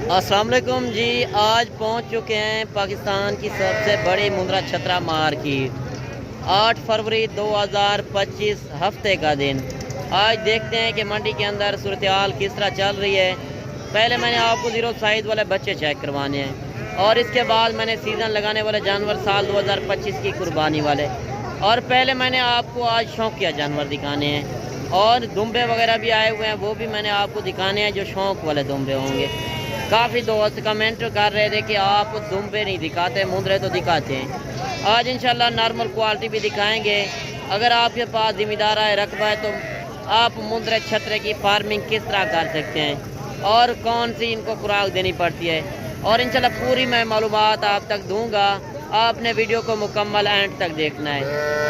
अस्सलाम वालेकुम जी। आज पहुंच चुके हैं पाकिस्तान की सबसे बड़ी मुंद्रा छतरा मार्केट। 8 फरवरी 2025 हफ्ते का दिन। आज देखते हैं कि मंडी के अंदर सूरत-ए-हाल किस तरह चल रही है। पहले मैंने आपको ज़ीरो साइज़ वाले बच्चे चेक करवाने हैं और इसके बाद मैंने सीज़न लगाने वाले जानवर साल 2025 की कुर्बानी वाले, और पहले मैंने आपको आज शौकिया जानवर दिखाने हैं और दुम्बे वगैरह भी आए हुए हैं, वो भी मैंने आपको दिखाने हैं जो शौक वाले दुम्बे होंगे। काफ़ी दोस्त कमेंट कर रहे थे कि आप दुम्बे नहीं दिखाते, मुंद्रे तो दिखाते हैं। आज इंशाल्लाह नॉर्मल क्वालिटी भी दिखाएंगे। अगर आपके पास ज़िम्मेदार है रकबा है तो आप मुंद्रे छतरे की फार्मिंग किस तरह कर सकते हैं और कौन सी इनको खुराक देनी पड़ती है, और इंशाल्लाह पूरी मैं मालूमात आप तक दूंगा। आपने वीडियो को मुकम्मल एंड तक देखना है।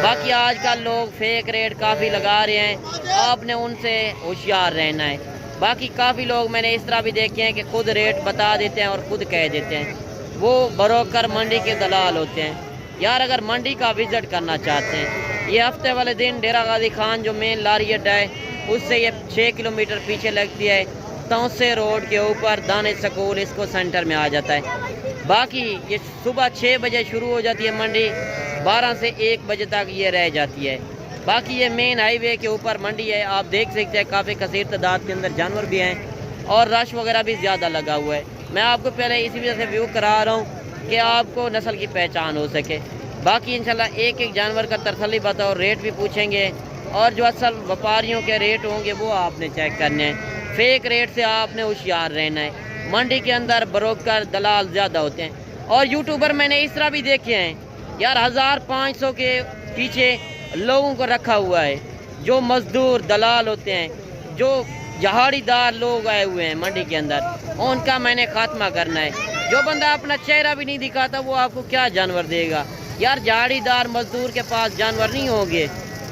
बाकी आजकल लोग फेक रेट काफ़ी लगा रहे हैं, आपने उनसे होशियार रहना है। बाकी काफ़ी लोग मैंने इस तरह भी देखे हैं कि खुद रेट बता देते हैं और खुद कह देते हैं, वो ब्रोकर मंडी के दलाल होते हैं। यार अगर मंडी का विज़िट करना चाहते हैं, ये हफ्ते वाले दिन डेरा गाजी खान जो मेन लारी अड्डा है उससे ये 6 किलोमीटर पीछे लगती है, तौसे रोड के ऊपर दाने स्कूल इसको सेंटर में आ जाता है। बाकी ये सुबह 6 बजे शुरू हो जाती है मंडी, 12 से 1 बजे तक ये रह जाती है। बाकी ये मेन हाईवे के ऊपर मंडी है, आप देख सकते हैं काफ़ी कसीर तादाद के अंदर जानवर भी हैं और रश वगैरह भी ज़्यादा लगा हुआ है। मैं आपको पहले इसी वजह से व्यू करा रहा हूँ कि आपको नस्ल की पहचान हो सके। बाकी इंशाल्लाह एक एक जानवर का तसल्ली बताओ, रेट भी पूछेंगे और जो असल व्यापारियों के रेट होंगे वो आपने चेक करने हैं। फेक रेट से आपने होशियार रहना है। मंडी के अंदर ब्रोकर दलाल ज़्यादा होते हैं और यूट्यूबर मैंने इस तरह भी देखे हैं यार 1500 के पीछे लोगों को रखा हुआ है, जो मजदूर दलाल होते हैं, जो जहाड़ीदार लोग आए हुए हैं मंडी के अंदर, उनका मैंने खात्मा करना है। जो बंदा अपना चेहरा भी नहीं दिखाता वो आपको क्या जानवर देगा। यार जहाड़ीदार मजदूर के पास जानवर नहीं होंगे।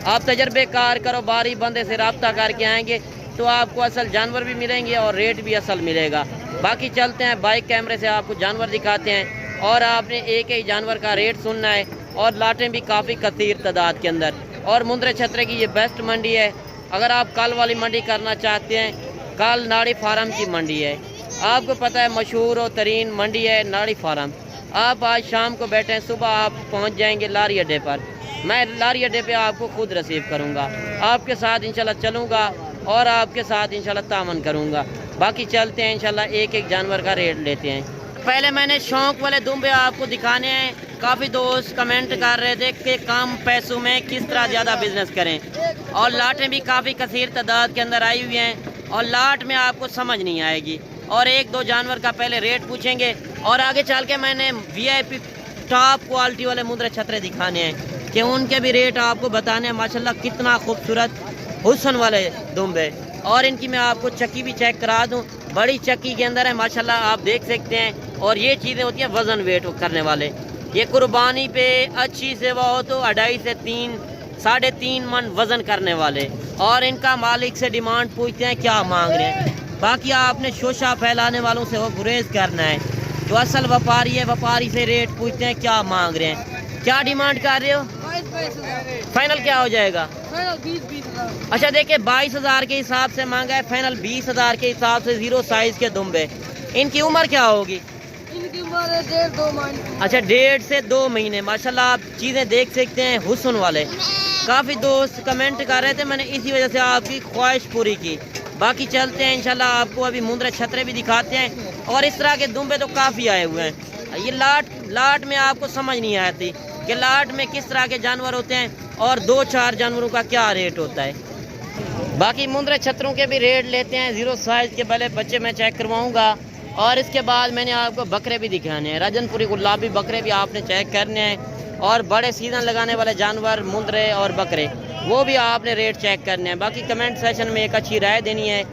आप तजर्बेकार करो, बारी बंदे से रब्ता करके आएंगे तो आपको असल जानवर भी मिलेंगे और रेट भी असल मिलेगा। बाकी चलते हैं बाइक कैमरे से आपको जानवर दिखाते हैं और आपने एक ही जानवर का रेट सुनना है, और लाटें भी काफ़ी कसीर तादाद के अंदर। और मुंद्रे छतरे की ये बेस्ट मंडी है। अगर आप कल वाली मंडी करना चाहते हैं, कल नाड़ी फार्म की मंडी है, आपको पता है मशहूर और तरीन मंडी है नाड़ी फार्म। आप आज शाम को बैठे हैं, सुबह आप पहुंच जाएंगे लारी अड्डे पर। मैं लारी अड्डे पे आपको खुद रिसीव करूंगा, आपके साथ इंशाल्लाह चलूँगा और आपके साथ इंशाल्लाह तामन करूँगा। बाकी चलते हैं इंशाल्लाह एक एक जानवर का रेट लेते हैं। पहले मैंने शौक वाले दुम्बे आपको दिखाने हैं। काफ़ी दोस्त कमेंट कर रहे थे कि कम पैसों में किस तरह ज़्यादा बिजनेस करें, और लाटें भी काफ़ी कसीर तादाद के अंदर आई हुई हैं और लाट में आपको समझ नहीं आएगी। और एक दो जानवर का पहले रेट पूछेंगे और आगे चल के मैंने VIP टॉप क्वालिटी वाले मुंद्रे छतरे दिखाने हैं कि उनके भी रेट आपको बताने हैं। माशाल्लाह कितना खूबसूरत हुस्न वाले दुम्बे, और इनकी मैं आपको चक्की भी चेक करा दूं। बड़ी चक्की के अंदर है माशाल्लाह, आप देख सकते हैं। और ये चीज़ें होती हैं वज़न वेट करने वाले। ये कुर्बानी पे अच्छी सेवा हो तो 2.5 से 3, 3.5 मन वज़न करने वाले, और इनका मालिक से डिमांड पूछते हैं क्या मांग रहे हैं। बाकी आपने शोशा फैलाने वालों से वो गुरेज करना है। जो असल व्यापारी है, व्यापारी से रेट पूछते हैं क्या मांग रहे हैं, क्या डिमांड कर रहे हो, फाइनल क्या हो जाएगा। 20,000। अच्छा देखिए 22,000 के हिसाब से मांगा है, फाइनल 20,000 के हिसाब से ज़ीरो साइज़ के दुम्बे। इनकी उम्र क्या होगी? इनकी उम्र है 1.5-2 महीने। अच्छा 1.5 से 2 महीने। माशाल्लाह आप चीज़ें देख सकते हैं हुस्न वाले। काफ़ी दोस्त कमेंट कर रहे थे, मैंने इसी वजह से आपकी ख्वाहिश पूरी की। बाकी चलते हैं इंशाल्लाह आपको अभी मुंद्रे छतरे भी दिखाते हैं। और इस तरह के दुम्बे तो काफ़ी आए हुए हैं। ये लाट में आपको समझ नहीं आती कि लाट में किस तरह के जानवर होते हैं और 2-4 जानवरों का क्या रेट होता है। बाकी मुंद्रे छतरों के भी रेट लेते हैं। ज़ीरो साइज़ के पहले बच्चे मैं चेक करवाऊँगा और इसके बाद मैंने आपको बकरे भी दिखाने हैं। रजनपुरी गुलाबी बकरे भी आपने चेक करने हैं, और बड़े सीजन लगाने वाले जानवर मुंद्रे और बकरे वो भी आपने रेट चेक करने हैं। बाकी कमेंट सेशन में एक अच्छी राय देनी है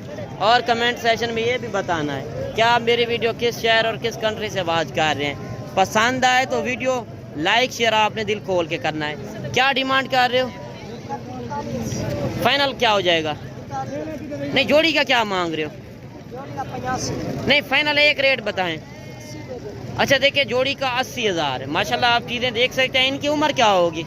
और कमेंट सेशन में ये भी बताना है कि आप मेरी वीडियो किस शहर और किस कंट्री से वाच कर रहे हैं। पसंद आए तो वीडियो लाइक शेयर आपने दिल खोल के करना है। क्या डिमांड कर रहे हो, फाइनल क्या हो जाएगा? नहीं जोड़ी का क्या मांग रहे हो? नहीं फाइनल एक रेट बताएं। अच्छा देखिए जोड़ी का 80,000 है। माशाल्लाह आप चीज़ें देख सकते हैं। इनकी उम्र क्या होगी?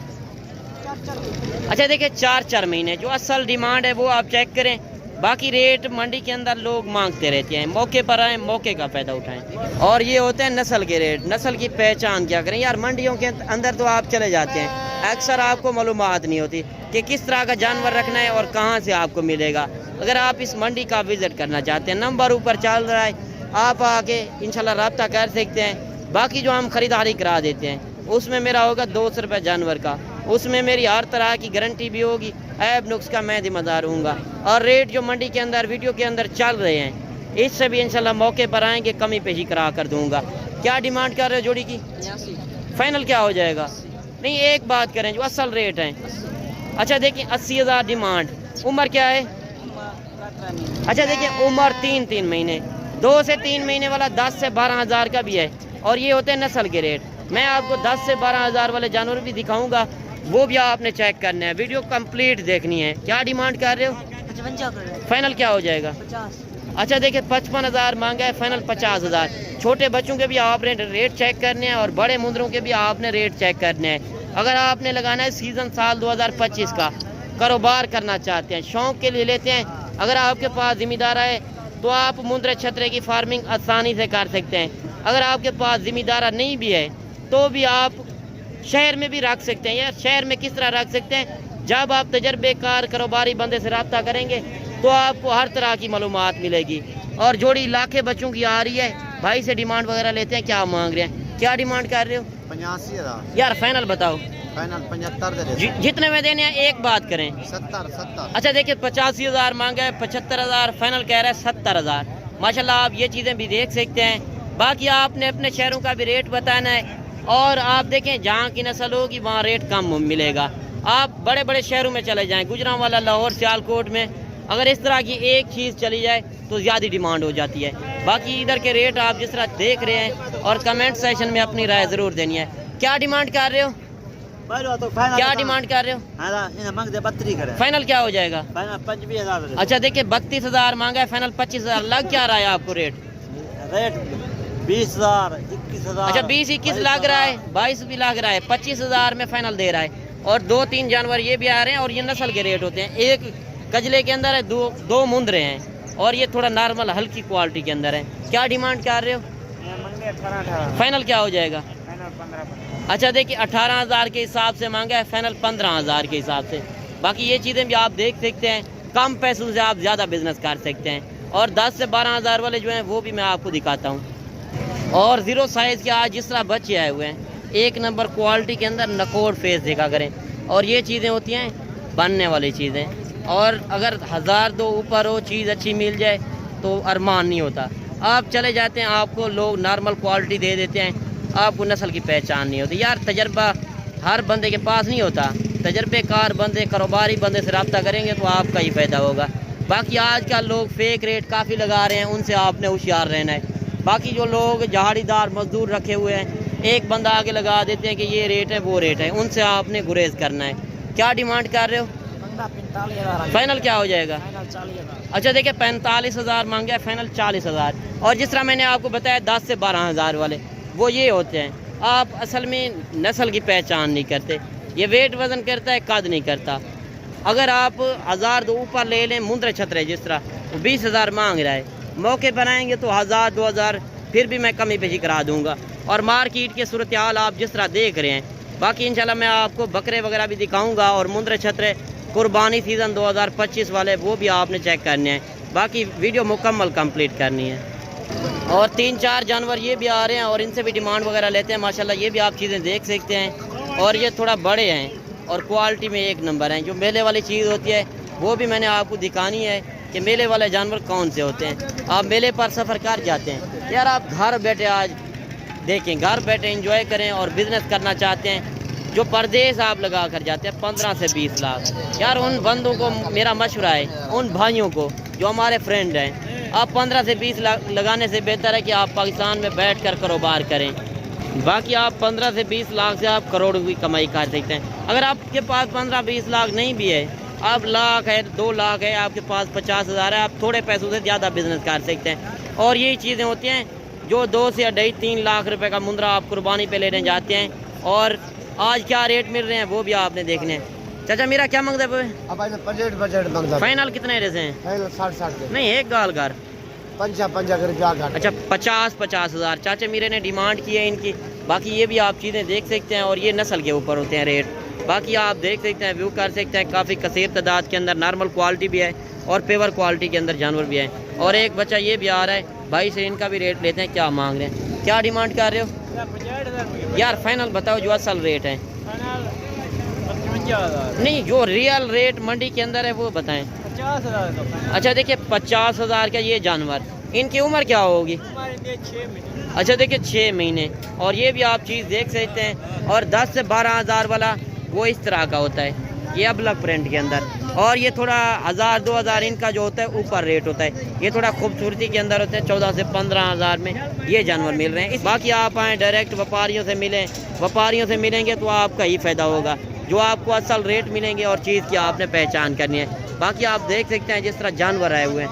अच्छा देखिए 4-4 महीने। जो असल डिमांड है वो आप चेक करें باقی ریٹ منڈی کے اندر لوگ مانگتے رہتے ہیں، موقع پر آئیں، موقع کا فائدہ اٹھائیں۔ اور یہ ہوتے ہیں نسل کے ریٹ، نسل کی پہچان کیا کریں یار، منڈیوں کے اندر تو آپ چلے جاتے ہیں، اکثر آپ کو معلومات نہیں ہوتی کہ کس طرح کا جانور رکھنا ہے اور کہاں سے آپ کو ملے گا۔ اگر آپ اس منڈی کا وزٹ کرنا چاہتے ہیں، نمبر اوپر چل رہا ہے، آپ آ کے انشاءاللہ رابطہ کر سکتے ہیں۔ باقی جو ہم خریداری کرا دیتے ہیں اس میں میرا ہوگا 200 روپے جانور کا، اس میں میری ہر طرح کی گارنٹی بھی ہوگی، عیب نقص کا میں ذمہ دار ہوں گا۔ اور ریٹ جو منڈی کے اندر ویڈیو کے اندر چل رہے ہیں اس سے بھی انشاءاللہ موقع پر آئیں گے، کمی پیشی کرا کر دوں گا۔ کیا ڈیمانڈ کر رہے ہو جوڑی کی؟ 82 فائنل کیا ہو جائے گا؟ نہیں ایک بات کریں جو اصل ریٹ ہیں۔ اچھا دیکھیں 80,000 ڈیمانڈ، عمر کیا ہے؟ اچھا دیکھیں عمر 3 مہینے، 2 سے 3 مہینے والا 10 سے 12,000 کا بھی ہے، اور یہ ہوتے ہیں نسل کے ریٹ۔ میں آپ کو 10 سے 12,000 والے جانور بھی دکھاؤں گا، وہ بھی آپ نے چیک کرنا ہے، ویڈیو کمپلیٹ دیکھنی ہے۔ کیا ڈیمانڈ کر رہے ہو؟ 55 فائنل کیا ہو جائے گا؟ 50 اچھا دیکھیں 55,000 مانگا ہے، فائنل 50,000۔ چھوٹے بچوں کے بھی آپ نے ریٹ چیک کرنے ہیں اور بڑے مندروں کے بھی آپ نے ریٹ چیک کرنے ہیں۔ اگر آپ نے لگانا ہے سیزن سال 2025 کا، کاروبار کرنا چاہتے ہیں، شوق کے لیے لیتے ہیں، اگر آپ کے پاس ذمہ دار ہے تو آپ مندر چھترے کی فارمنگ آسانی سے کر سکتے ہیں۔ اگر آپ کے پاس ذمہ دارہ نہیں بھی ہے تو بھی آپ شہر میں بھی رکھ سکتے ہیں۔ یار شہر میں کس طرح رکھ سکتے ہیں؟ جب آپ تجربے کار کاروباری بندے سے رابطہ کریں گے تو آپ کو ہر طرح کی معلومات ملے گی۔ اور جوڑی لاکھیں بچوں کی آ رہی ہے، بھائی سے ڈیمانڈ وغیرہ لیتے ہیں، کیا مانگ رہے ہیں؟ کیا ڈیمانڈ کر رہے ہو؟ 85,000 یار فائنل بتاؤ، فائنل 75 دے دے، جتنے میں دینے ہیں ایک بات کریں۔ 70 اچھا دیکھیں 85,000 مانگا ہے، 75,000 فائنل کہہ رہا ہے، 70,000۔ ماشاءاللہ آپ یہ چیزیں بھی دیکھ سکتے ہیں۔ باقی آپ نے اپنے شہروں کا بھی ریٹ بتانا ہے، اور آپ دیکھیں جہاں کی نسل ہوگی وہاں ریٹ کم ملے گا۔ آپ بڑے بڑے شہروں میں چلے جائیں، گجرانوالا، لاہور، سیالکوٹ میں اگر اس طرح کی ایک چیز چلی جائے تو زیادہ ڈیمانڈ ہو جاتی ہے۔ باقی ادھر کے ریٹ آپ جس طرح دیکھ رہے ہیں، اور کمنٹ سیشن میں اپنی رائے ضرور دینی ہے۔ کیا ڈیمانڈ کر رہے ہو؟ کیا ڈیمانڈ کر رہے ہو؟ فائنل کیا ہو جائے گا؟ 25,000 اچھا دیکھیں 32,000 مانگا ہے، فائنل 25,000۔ لگ کیا رہا ہے آپ کو ریٹ؟ ریٹ 20,000 21,000۔ اچھا 20-21 لگ رہا ہے، 22 بھی لگ رہا ہے، 25,000 میں فائنل دے رہا ہے۔ اور 2-3 جانور یہ بھی آ رہے ہیں، اور یہ نسل کے ریٹ ہوتے ہیں۔ ایک کجلے کے اندر ہے، دو مندرے ہیں، اور یہ تھوڑا نارمل ہلکی کوالٹی کے اندر ہے۔ کیا ڈیمانڈ کر رہے ہو؟ فائنل کیا ہو جائے گا؟ اچھا دیکھیے 18,000 کے حساب سے مانگا ہے، فائنل 15,000 کے حساب سے۔ باقی یہ چیزیں بھی آپ دیکھ سکتے ہیں، کم پیسوں سے آپ زیادہ بزنس کر سکتے ہیں۔ اور 10 سے 12,000 والے جو ہیں وہ بھی میں آپ کو دکھاتا ہوں۔ اور 0 سائز کے آج جس طرح بچے آئے ہوئے ہیں، 1 نمبر کوالٹی کے اندر نکوڑ فیس دیکھا کریں۔ اور یہ چیزیں ہوتی ہیں بننے والی چیزیں، اور اگر 1,000-2 اوپر ہو، چیز اچھی مل جائے تو ارمان نہیں ہوتا۔ آپ چلے جاتے ہیں، آپ کو لوگ نارمل کوالٹی دے دیتے ہیں، آپ کو نسل کی پہچان نہیں ہوتی۔ یار تجربہ ہر بندے کے پاس نہیں ہوتا، تجربے کار بندے، کاروباری بندے سے رابطہ کریں گے تو آپ کا ہی فائدہ ہوگا۔ باقی آج کل لوگ فیک ریٹ کافی لگا رہے ہیں، ان سے آپ نے ہوشیار رہنا ہے۔ باقی جو لوگ جہاڑی دار مزدور رکھے ہوئے ہیں، ایک بندہ آگے لگا دیتے ہیں کہ یہ ریٹ ہے وہ ریٹ ہے، ان سے آپ نے گریز کرنا ہے۔ کیا ڈیمانڈ کر رہے ہو؟ 45,000 فائنل کیا ہو جائے گا؟ 40,000 اچھا دیکھیں 45,000 مانگا ہے، فائنل 40,000۔ اور جس طرح میں نے آپ کو بتایا 10 سے 12,000 والے وہ یہ ہوتے ہیں، آپ اصل میں نسل کی پہچان نہیں کرتے۔ یہ ویٹ وزن کرتا ہے، قد نہیں کرتا۔ اگر آپ 1,000-2 اوپر لے لیں، مندر چھترے جس طرح وہ 20,000 مانگ رہا ہے، موقع بنائیں گے تو 1,000-2,000 پھر بھی میں کمی پیشی کرا دوں گا۔ اور مارکیٹ کی صورتحال آپ جس طرح دیکھ رہے ہیں، باقی انشاءاللہ میں آپ کو بکرے وغیرہ بھی دکھاؤں گا، اور مندر چھترے قربانی سیزن 2025 والے وہ بھی آپ نے چیک کرنے ہیں۔ باقی ویڈیو مکمل کمپلیٹ کرنی ہے۔ اور 3-4 جانور یہ بھی آ رہے ہیں، اور ان سے بھی ڈیمانڈ وغیرہ لیتے ہیں، ماشاءاللہ یہ بھی آپ چیزیں دیکھ سکتے ہیں۔ اور یہ تھوڑا بڑے ہیں اور کوالٹی میں 1 نمبر ہیں۔ جو میلے والی چیز ہوتی ہے وہ بھی میں نے آپ کو دکھانی ہے کہ میلے والے جانور کون سے ہوتے ہیں۔ آپ میلے پر سفر کر جاتے ہیں، یار آپ گھر بیٹھے آج دیکھیں، گھر بیٹھے انجوائے کریں، اور بزنس کرنا چاہتے ہیں، جو پردیس آپ لگا کر جاتے ہیں 15 سے 20 لاکھ، یار ان بندوں کو میرا مشورہ ہے، ان بھائیوں کو جو ہمارے فرینڈ ہیں، آپ 15 سے 20 لاکھ لگانے سے بہتر ہے کہ آپ پاکستان میں بیٹھ کر کاروبار کریں۔ باقی آپ 15 سے 20 لاکھ سے آپ کروڑوں کی کمائی کر سکتے ہیں۔ اگر آپ کے پاس 15-20 لاکھ نہیں بھی ہے، آپ لاکھ ہے، 2 لاکھ ہے، آپ کے پاس 50,000 ہے، آپ تھوڑے پیسوں سے زیادہ بزنس کر سکتے ہیں۔ اور یہی چیزیں ہوتی ہیں جو 2 سے 2.5-3 لاکھ روپے کا مندرہ آپ قربانی پہ لینے جاتے ہیں، اور آج کیا ریٹ مل رہے ہیں وہ بھی آپ نے دیکھنے ہیں۔ चाचा मेरा क्या मांगता है अब ऐसे बजट मांगता फाइनल कितने रेसे हैं 60 के नहीं एक गाल कर 55 रुपया घाट अच्छा 50 हज़ार चाचा मेरे ने डिमांड की है इनकी। बाकी ये भी आप चीज़ें देख सकते हैं और ये नस्ल के ऊपर होते हैं रेट। बाकी आप देख सकते हैं व्यू कर सकते हैं काफ़ी कसीर तादाद के अंदर नॉर्मल क्वालिटी भी है और पेवर क्वालिटी के अंदर जानवर भी है। और एक बच्चा ये भी आ रहा है भाई से इनका भी रेट लेते हैं क्या मांग रहे हैं क्या डिमांड कर रहे हो यार फाइनल बताओ जो असल रेट है नहीं जो रियल रेट मंडी के अंदर है वो बताएं। 50,000 अच्छा देखिए 50,000 का ये जानवर इनकी उम्र क्या होगी अच्छा देखिए 6 महीने और ये भी आप चीज़ देख सकते हैं। और 10 से 12,000 वाला वो इस तरह का होता है ये अबलग प्रिंट के अंदर। और ये थोड़ा 1,000-2,000 इनका जो होता है ऊपर रेट होता है। ये थोड़ा खूबसूरती के अंदर होते हैं 14 से 15,000 में ये जानवर मिल रहे हैं। बाकी आप आएँ डायरेक्ट व्यापारियों से मिलें व्यापारियों से मिलेंगे तो आपका ही फ़ायदा होगा जो आपको असल रेट मिलेंगे और चीज़ की आपने पहचान करनी है। बाकी आप देख सकते हैं जिस तरह जानवर आए हुए हैं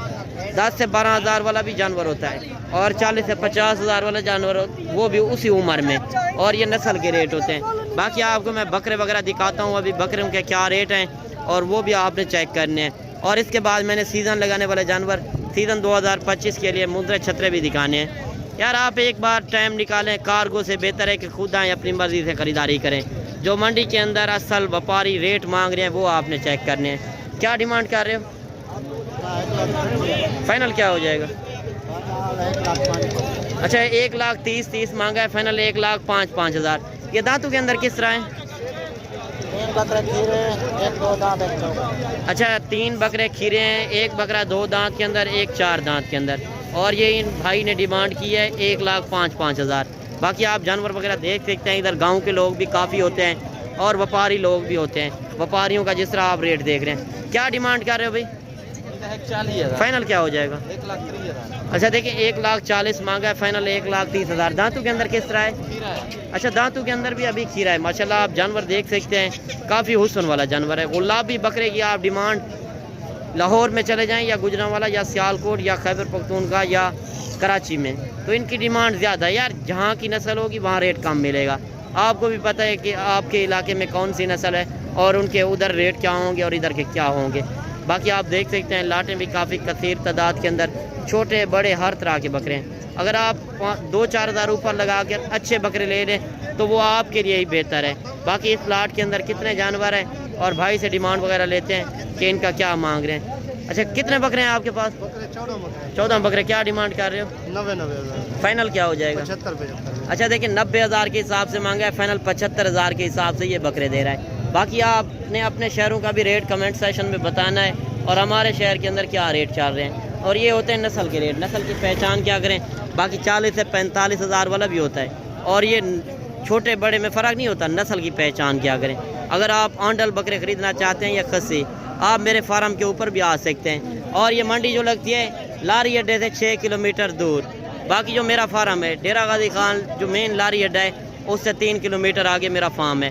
10 से 12,000 वाला भी जानवर होता है और 40 से 50,000 वाला जानवर वो भी उसी उम्र में और ये नस्ल के रेट होते हैं। बाकी आपको मैं बकरे वगैरह दिखाता हूँ अभी बकरे के क्या रेट हैं और वो भी आपने चेक करने हैं। और इसके बाद मैंने सीज़न लगाने वाले जानवर सीज़न 2025 के लिए मुंद्रे छतरे भी दिखाने हैं। यार आप एक बार टाइम निकालें कार्गो से बेहतर है कि खुद आएँ अपनी मर्ज़ी से ख़रीदारी करें। जो मंडी के अंदर असल व्यापारी रेट मांग रहे हैं वो आपने चेक करने हैं। क्या डिमांड कर रहे हो फाइनल क्या हो जाएगा अच्छा 1,30,30 मांगा है फाइनल 1,05,000। ये दांतों के अंदर किस तरह है अच्छा 3 बकरे खीरे हैं 1 बकरा 2 दांत के अंदर 1 4 दांत के अंदर। और ये इन भाई ने डिमांड की है 1,05,000। बाकी आप जानवर वगैरह देख सकते हैं इधर गांव के लोग भी काफ़ी होते हैं और व्यापारी लोग भी होते हैं। व्यापारियों का जिस तरह आप रेट देख रहे हैं क्या डिमांड कर रहे हो भाई 40,000 फाइनल क्या हो जाएगा 1,30,000 अच्छा देखिए 1,40,000 मांगा है फाइनल 1,30,000। दांतों के अंदर किस तरह है अच्छा दांतों के अंदर भी अभी खीरा है माशाल्लाह। आप जानवर देख सकते हैं काफ़ी हुस्न वाला जानवर है। गुलाबी बकरे की आप डिमांड लाहौर में चले जाएं या गुजरांवाला या सियालकोट या खैबर पख्तूनख्वा या कराची में तो इनकी डिमांड ज़्यादा है। यार जहाँ की नस्ल होगी वहाँ रेट कम मिलेगा। आपको भी पता है कि आपके इलाके में कौन सी नस्ल है और उनके उधर रेट क्या होंगे और इधर के क्या होंगे। बाकी आप देख सकते हैं लाटें भी काफ़ी कसीर तादाद के अंदर छोटे बड़े हर तरह के बकरे हैं। अगर आप 2-4 हज़ार ऊपर लगा कर अच्छे बकरे ले लें तो वो आपके लिए ही बेहतर है। बाकी इस लाट के अंदर कितने जानवर हैं और भाई से डिमांड वगैरह लेते हैं कि इनका क्या मांग रहे हैं। अच्छा कितने बकरे हैं आपके पास 14 बकरे क्या डिमांड कर रहे हो 90,000 फाइनल क्या हो जाएगा 75 अच्छा देखिए 90,000 के हिसाब से मांगा है फाइनल 75,000 के हिसाब से ये बकरे दे रहा है। बाकी आपने अपने शहरों का भी रेट कमेंट सेशन में बताना है और हमारे शहर के अंदर क्या रेट चल रहे हैं। और ये होते हैं नस्ल के रेट नस्ल की पहचान क्या करें। बाकी 40 से 45,000 वाला भी होता है और ये छोटे बड़े में फ़र्क नहीं होता नस्ल की पहचान क्या करें। अगर आप आंडल बकरे ख़रीदना चाहते हैं या खस्सी आप मेरे फार्म के ऊपर भी आ सकते हैं। और ये मंडी जो लगती है लारी अड्डे से 6 किलोमीटर दूर। बाकी जो मेरा फार्म है डेरा गाजी खान जो मेन लारी अड्डा है उससे 3 किलोमीटर आगे मेरा फार्म है।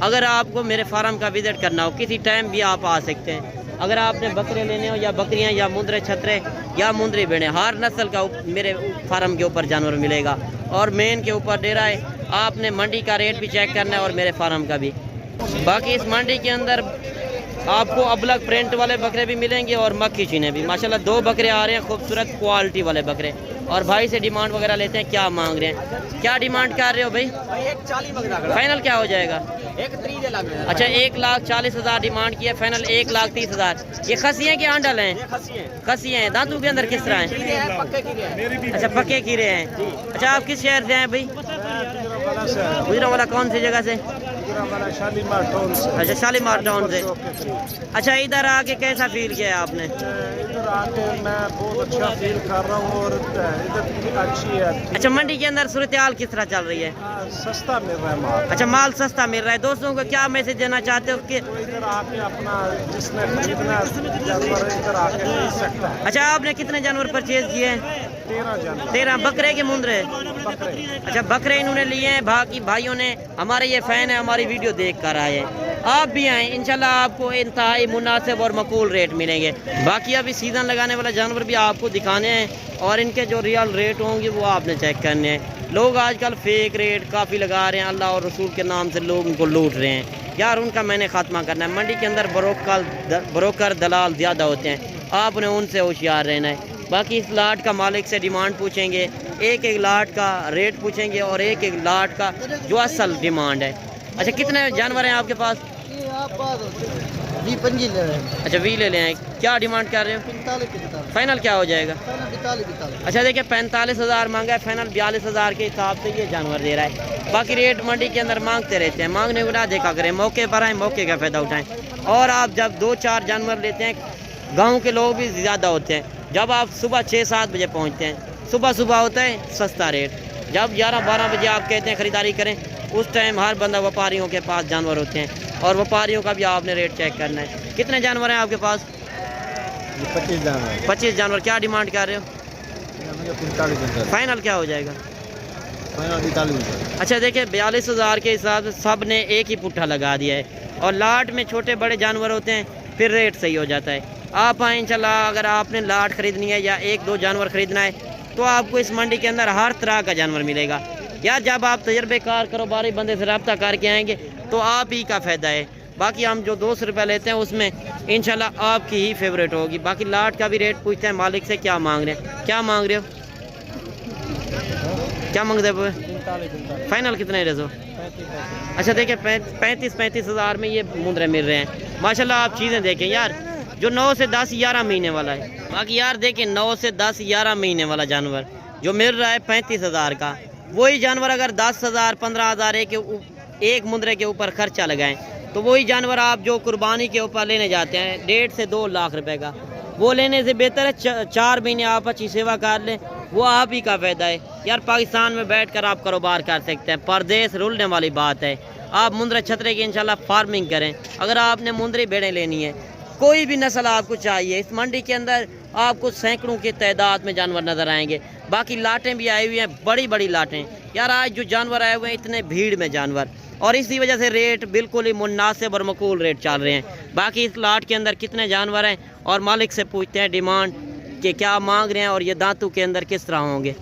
अगर आपको मेरे फार्म का विज़िट करना हो किसी टाइम भी आप आ सकते हैं। अगर आपने बकरे लेने हो या बकरियां या मुंद्रे छतरे या मुंद्री भेड़े हर नस्ल का मेरे फार्म के ऊपर जानवर मिलेगा। और मेन के ऊपर डेरा है आपने मंडी का रेट भी चेक करना है और मेरे फार्म का भी। बाकी इस मंडी के अंदर आपको अबलग प्रिंट वाले बकरे भी मिलेंगे और मक्खी चीने भी माशाल्लाह 2 बकरे आ रहे हैं खूबसूरत क्वालिटी वाले बकरे। और भाई से डिमांड वगैरह लेते हैं क्या मांग रहे हैं क्या डिमांड कर रहे हो भाई 1,40,000 बकरा फाइनल क्या हो जाएगा 1,30,000 लग रहा है अच्छा 1,40,000 डिमांड की है फाइनल 1,30,000। ये खसी हैं कि आंडल हैं खसी हैं दांतों के अंदर किस तरह हैं खीरे हैं पक्के खीरे हैं अच्छा पक्के खीरे हैं। अच्छा आप किस शहर से हैं भाई गुजरांवाला कौन सी जगह से अच्छा शालीमार टाउन से। अच्छा इधर आके कैसा फील किया है आपने इधर आके मैं बहुत अच्छा फील कर रहा हूँ और इधर अच्छी है अच्छा मंडी के अंदर सूरत हाल किस तरह चल रही है सस्ता मिल रहा है माल अच्छा माल सस्ता मिल रहा है। दोस्तों को क्या मैसेज देना चाहते हो कि इधर आके अपना जिसने खरीदना जानवर इधर आके खरीद सकता है। अच्छा आपने कितने जानवर परचेज किए हैं 13 जानवर 13 बकरे के मुंद्रे बकरे अच्छा बकरे इन्होंने लिए हैं। बाकी भाइयों ने हमारे ये फ़ैन है हमारी वीडियो देख कर आए हैं। आप भी आएँ इंशाल्लाह आपको इंतहाई मुनासिब और मकबूल रेट मिलेंगे। बाकी अभी सीज़न लगाने वाला जानवर भी आपको दिखाने हैं और इनके जो रियल रेट होंगे वो आपने चेक करने हैं। लोग आजकल फेक रेट काफ़ी लगा रहे हैं अल्लाह और रसूल के नाम से लोग उनको लूट रहे हैं। यार उनका मैंने खात्मा करना है। मंडी के अंदर ब्रोकर दलाल ज़्यादा होते हैं, आपने उनसे होशियार रहना है। बाकी इस लाट का मालिक से डिमांड पूछेंगे, एक एक लाट का रेट पूछेंगे और एक एक लाट का जो असल डिमांड है। अच्छा कितने जानवर हैं आपके पास? अच्छा 20 ले लें। क्या डिमांड कर रहे हो? फाइनल क्या हो जाएगा? अच्छा देखिए 45,000 मांगा है, फाइनल 42,000 के हिसाब से ये जानवर दे रहा है। बाकी रेट मंडी के अंदर मांगते रहते हैं, मांगने को ना देखा करें, मौके पर आए, मौके का फ़ायदा उठाएं। और आप जब 2-4 जानवर लेते हैं, गाँव के लोग भी ज़्यादा होते हैं। जब आप सुबह 6-7 बजे पहुँचते हैं, सुबह होता है सस्ता रेट। जब 11-12 बजे आप कहते हैं ख़रीदारी करें, उस टाइम हर बंदा व्यापारियों के पास जानवर होते हैं और व्यापारियों का भी आपने रेट चेक करना है। कितने जानवर हैं आपके पास? 25 जानवर। 25 जानवर। क्या डिमांड कर रहे हो? 45,000। फाइनल क्या हो जाएगा? फाइनल 45,000। अच्छा देखिए 42,000 के हिसाब से सब ने एक ही पुट्ठा लगा दिया है। और लाट में छोटे बड़े जानवर होते हैं, फिर रेट सही हो जाता है। आप आए इंशाल्लाह, अगर आपने लाट ख़रीदनी है या 1-2 जानवर ख़रीदना है तो आपको इस मंडी के अंदर हर तरह का जानवर मिलेगा। या जब आप तजर्बेकार कारोबारी बंदे से रब्ता करके आएंगे तो आप ही का फ़ायदा है। बाकी हम जो 200 रुपये लेते हैं उसमें इंशाल्लाह आपकी ही फेवरेट होगी। बाकी लाट का भी रेट पूछते हैं मालिक से, क्या मांग रहे हैं? क्या मांग रहे हो? क्या मांग रहे हो? फाइनल कितने दे दो? अच्छा देखिए 35,000 में ये मुंदरे मिल रहे हैं माशाल्लाह। आप चीज़ें देखें यार, जो 9 से 10-11 महीने वाला है। बाकी यार देखें 9 से 10-11 महीने वाला जानवर जो मिल रहा है 35,000 का, वही जानवर अगर 10,000 15,000 एक मुंदरे के ऊपर खर्चा लगाएं तो वही जानवर आप जो कुर्बानी के ऊपर लेने जाते हैं 1.5 से 2 लाख रुपए का, वो लेने से बेहतर है 4 महीने आप अच्छी सेवा कर लें, वो आप ही का फ़ायदा है। यार पाकिस्तान में बैठकर आप कारोबार कर सकते हैं, परदेश रुलने वाली बात है। आप मुंदरा छतरे की इंशाल्लाह फार्मिंग करें। अगर आपने मुंदरी भेड़ें लेनी है, कोई भी नस्ल आपको चाहिए, इस मंडी के अंदर आपको सैकड़ों की तादाद में जानवर नज़र आएंगे। बाकी लाटें भी आई हुई हैं, बड़ी बड़ी लाटें। यार आज जो जानवर आए हुए हैं इतने भीड़ में जानवर, और इसी वजह से रेट बिल्कुल ही मुनासिब और मकूल रेट चल रहे हैं। बाकी इस लाट के अंदर कितने जानवर हैं और मालिक से पूछते हैं डिमांड कि क्या मांग रहे हैं और ये दांतों के अंदर किस तरह होंगे।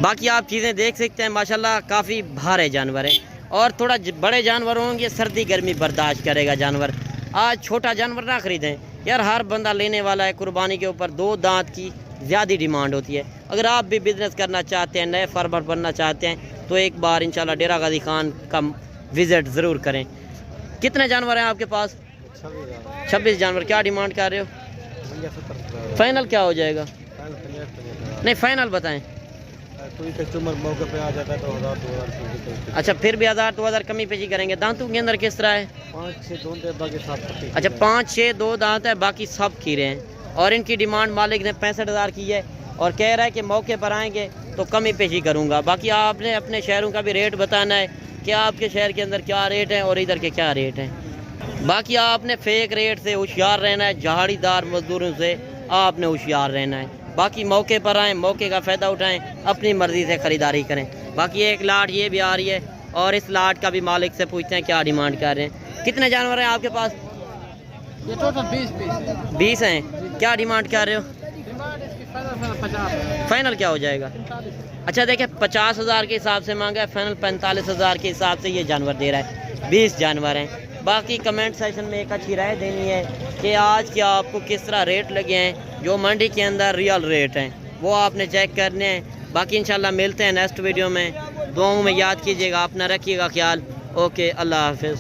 बाकी आप चीज़ें देख सकते हैं माशाल्लाह, काफ़ी भारे जानवर हैं और थोड़ा बड़े जानवर होंगे, सर्दी गर्मी बर्दाश्त करेगा जानवर। आज छोटा जानवर ना ख़रीदें यार, हर बंदा लेने वाला है। कुर्बानी के ऊपर 2 दांत की ज़्यादा डिमांड होती है। अगर आप भी बिज़नेस करना चाहते हैं, नए फार्मर बनना चाहते हैं तो एक बार इंशाल्लाह डेरा गाजी खान का विज़िट ज़रूर करें। कितने जानवर हैं आपके पास? 26 जानवर। क्या डिमांड कर रहे हो? फाइनल क्या हो जाएगा? नहीं फाइनल बताएं। कोई कस्टमर मौके पे आ जाता है तो 1,000-2,000। अच्छा फिर भी 1,000-2,000 कमी पेशी करेंगे। दांतों के अंदर किस तरह है? 5-6 दांत है, बाकी 7। अच्छा 5-6 2 दांत है, बाकी सब खीरे हैं। और इनकी डिमांड मालिक ने 65,000 की है और कह रहा है कि मौके पर आएंगे तो कमी पेशी करूँगा। बाकी आपने अपने शहरों का भी रेट बताना है कि आपके शहर के अंदर क्या रेट है और इधर के क्या रेट हैं। बाकी आपने फेक रेट से होशियार रहना है, झाड़ीदार मजदूरों से आपने होशियार रहना है। बाकी मौके पर आएँ, मौके का फ़ायदा उठाएं, अपनी मर्ज़ी से ख़रीदारी करें। बाकी एक लाट ये भी आ रही है और इस लाट का भी मालिक से पूछते हैं क्या डिमांड कर रहे हैं। कितने जानवर हैं आपके पास? ये टोटल 20 पीस 20 हैं। क्या डिमांड कर रहे हो? फाइनल क्या हो जाएगा? अच्छा देखिए 50,000 के हिसाब से मांगा है, फाइनल 45,000 के हिसाब से ये जानवर दे रहा है। 20 जानवर हैं। बाकी कमेंट सेक्शन में एक अच्छी राय देनी है कि आज क्या आपको किस तरह रेट लगे हैं, जो मंडी के अंदर रियल रेट हैं वो आपने चेक करने हैं। बाकी इंशाल्लाह मिलते हैं नेक्स्ट वीडियो में। दुआओं में याद कीजिएगा, अपना रखिएगा ख्याल। ओके, अल्लाह हाफिज़।